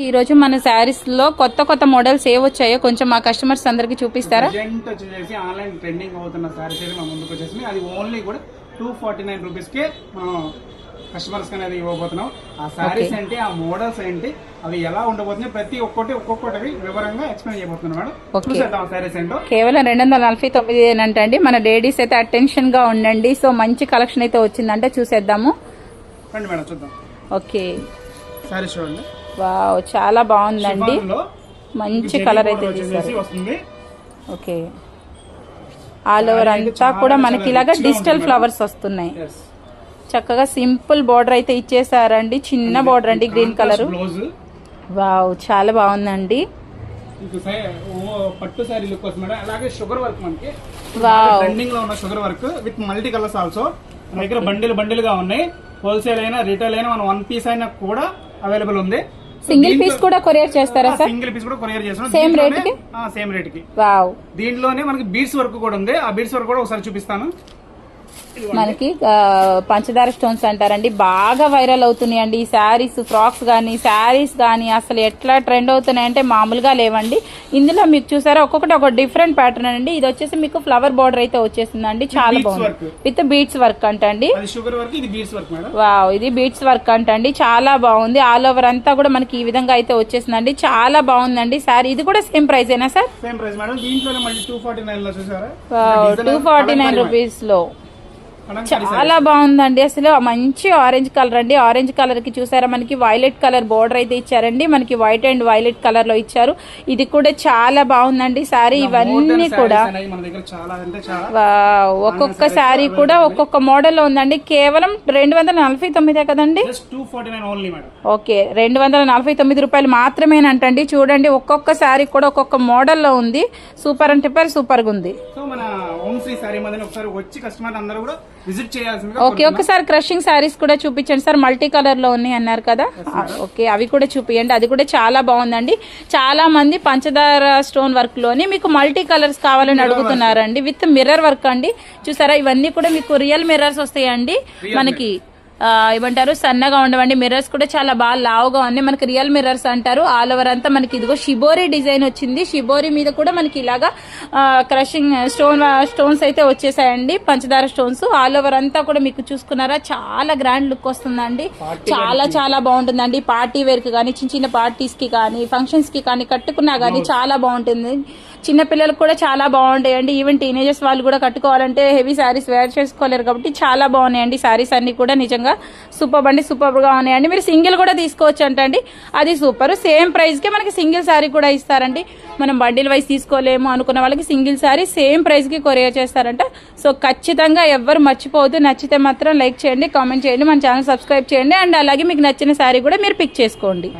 ఈ రోజు మన శారీస్ లో కొత్త కొత్త మోడల్స్ ఏ వచ్చాయో కొంచెం మా కస్టమర్స్ అందరికి చూపిస్తారా? ప్రజెంట్ వచ్చేసి ఆన్లైన్ ట్రెండింగ్ అవుతున్న సారీస్ అయితే మా ముందుకు వచ్చేసి అది ఓన్లీ కూడా 249 రూపీస్ కే కస్టమర్స్ అనేది ఇవ్వబోతున్నాం. ఆ సారీస్ ఏంటి, ఆ మోడల్స్ ఏంటి, అవి ఎలా ఉండబోతున్నాయి, ప్రతి ఒక్కొక్కటి వివరంగా ఎక్స్ప్లెయిన్ చేయబోతున్నాం మేడం. చూసేద్దాం సారీస్ ఏంటో. కేవలం 249 అంటండి. మన లేడీస్ అయితే అటెన్షన్ గా ఉండండి. సో మంచి కలెక్షన్ అయితే వచ్చిందంటే చూసేద్దాము. రండి మేడం చూద్దాం. ఓకే, సారీస్ చూడండి. వావ్, చాలా బాగుందండి. మంచి కలర్ అయితే వస్తుంది. ఓకే, ఆల్ ఓవర్ అంతా కూడా మనకి ఇలాగా డిజిటల్ ఫ్లవర్స్ వస్తున్నాయి. చక్కగా సింపుల్ బోర్డర్ అయితే ఇచ్చేసారండి. చిన్న బోర్డర్ అండి, గ్రీన్ కలర్. వావ్, చాలా బాగుందండి. పట్టు సారీ లుక్ వస్తుంది మేడం. అలాగే షుగర్ వర్క్ మనకి ట్రెండింగ్ లో ఉన్న sugar work with multi colours also మన దగ్గర బండిల్ గా ఉన్నాయి. హోల్సేల్ అయినా రీటైల్ అయినా మనం 1 పీస్ అయినా కూడా అవైలబుల్ ఉంది. సింగిల్ పీస్ కూడా కొరియర్ చేస్తారా సార్? సింగిల్ పీస్ కూడా కొరియర్ చేస్తాం. సేమ్ రేట్ కి? సేమ్ రేట్ కి. వావ్, దీంట్లోనే మనకి బీడ్స్ వర్క్ కూడా ఉంది. ఆ బీడ్స్ వర్క్ కూడా ఒకసారి చూపిస్తాను. మనకి పంచదార స్టోన్స్ అంటారండి, బాగా వైరల్ అవుతున్నాయండి ఈ శారీస్, ఫ్రాక్స్ గానీ శారీస్ గానీ అసలు ఎట్లా ట్రెండ్ అవుతున్నాయంటే మామూలుగా లేవండి. ఇందులో మీకు చూసారా ఒక్కొక్కటి ఒక డిఫరెంట్ ప్యాటర్న్ అండి. ఇది వచ్చేసి మీకు ఫ్లవర్ బార్డర్ అయితే వచ్చేసిందండి, చాలా బాగుంది. విత్ బీడ్స్ వర్క్ అంటండి. వావ్, ఇది బీడ్స్ వర్క్ అంటండి, చాలా బాగుంది. ఆల్ ఓవర్ అంతా కూడా మనకి ఈ విధంగా అయితే వచ్చేసిందండి, చాలా బాగుందండి శారీ. ఇది కూడా సేమ్ ప్రైస్ ఏనా సార్? Same price madam. దీంట్లోనే మళ్ళీ 249 లో చూసారా? 249 రూపీస్ లో చాలా బాగుందండి. అసలు మంచి ఆరెంజ్ కలర్ అండి. ఆరెంజ్ కలర్ కి చూసారా మనకి వైలెట్ కలర్ బోర్డర్ అయితే ఇచ్చారండి. మనకి వైట్ అండ్ వైలెట్ కలర్ లో ఇచ్చారు. ఇది కూడా చాలా బాగుందండి శారీ. ఇవన్నీ కూడా ఒక్కొక్క శారీ కూడా ఒక్కొక్క మోడల్ లో ఉందండి. కేవలం 249 కదండి? ఓకే, 249 రూపాయలు మాత్రమేనంటండి. చూడండి, ఒక్కొక్క శారీ కూడా ఒక్కొక్క మోడల్ లో ఉంది. సూపర్ అంటే సూపర్ గా ఉంది. ఓకే, ఒకసారి క్రషింగ్ శారీస్ కూడా చూపించండి సార్. మల్టీ కలర్ లో ఉన్నాయి అన్నారు కదా? ఓకే, అవి కూడా చూపించండి. అది కూడా చాలా బాగుందండి. చాలా మంది పంచదార స్టోన్ వర్క్ లోని మీకు మల్టీ కలర్స్ కావాలని అడుగుతున్నారండి. విత్ మిర్రర్ వర్క్ అండి. చూసారా, ఇవన్నీ కూడా మీకు రియల్ మిర్రర్స్ వస్తాయండి. మనకి ఏమంటారు, సన్నగా ఉండవండి. మిర్రర్స్ కూడా చాలా బాగా లావుగా ఉన్నాయి. మనకి రియల్ మిర్రర్స్ అంటారు. ఆల్ ఓవర్ అంతా మనకి ఇదిగో షిబోరి డిజైన్ వచ్చింది. షిబోరి మీద కూడా మనకి ఇలాగా క్రషింగ్ స్టోన్స్ అయితే వచ్చేసాయండి, పంచదార స్టోన్స్. ఆల్ ఓవర్ అంతా కూడా మీకు చూసుకున్నారా, చాలా గ్రాండ్ లుక్ వస్తుందండి. చాలా బాగుంటుందండి. పార్టీ వేర్ కి కానీ, చిన్న పార్టీస్ కి కానీ, ఫంక్షన్స్ కి కానీ కట్టుకున్నా కానీ చాలా బాగుంటుంది. చిన్న పిల్లలకు కూడా చాలా బాగుంటాయండి. ఈవెన్ టీనేజర్స్ వాళ్ళు కూడా కట్టుకోవాలంటే హెవీ శారీస్ వేర్ చేసుకోలేరు కాబట్టి చాలా బాగున్నాయండి శారీస్ అన్ని కూడా. నిజంగా సూపర్ గా ఉన్నాయండి. మీరు సింగిల్ కూడా తీసుకోవచ్చు అంటండి, అది సూపర్. సేమ్ ప్రైస్ కి మనకి సింగిల్ శారీ కూడా ఇస్తారండి. మనం బండిల్ వైజ్ తీసుకోలేము అనుకున్న వాళ్ళకి సింగిల్ శారీ సేమ్ ప్రైస్ కి కొరియర్ చేస్తారంట. సో ఖచ్చితంగా ఎవ్వరు మర్చిపోవద్దు. నచ్చితే మాత్రం లైక్ చేయండి, కామెంట్ చేయండి, మన ఛానల్ సబ్స్క్రైబ్ చేయండి. అండ్ అలాగే మీకు నచ్చిన శారీ కూడా మీరు పిక్ చేసుకోండి.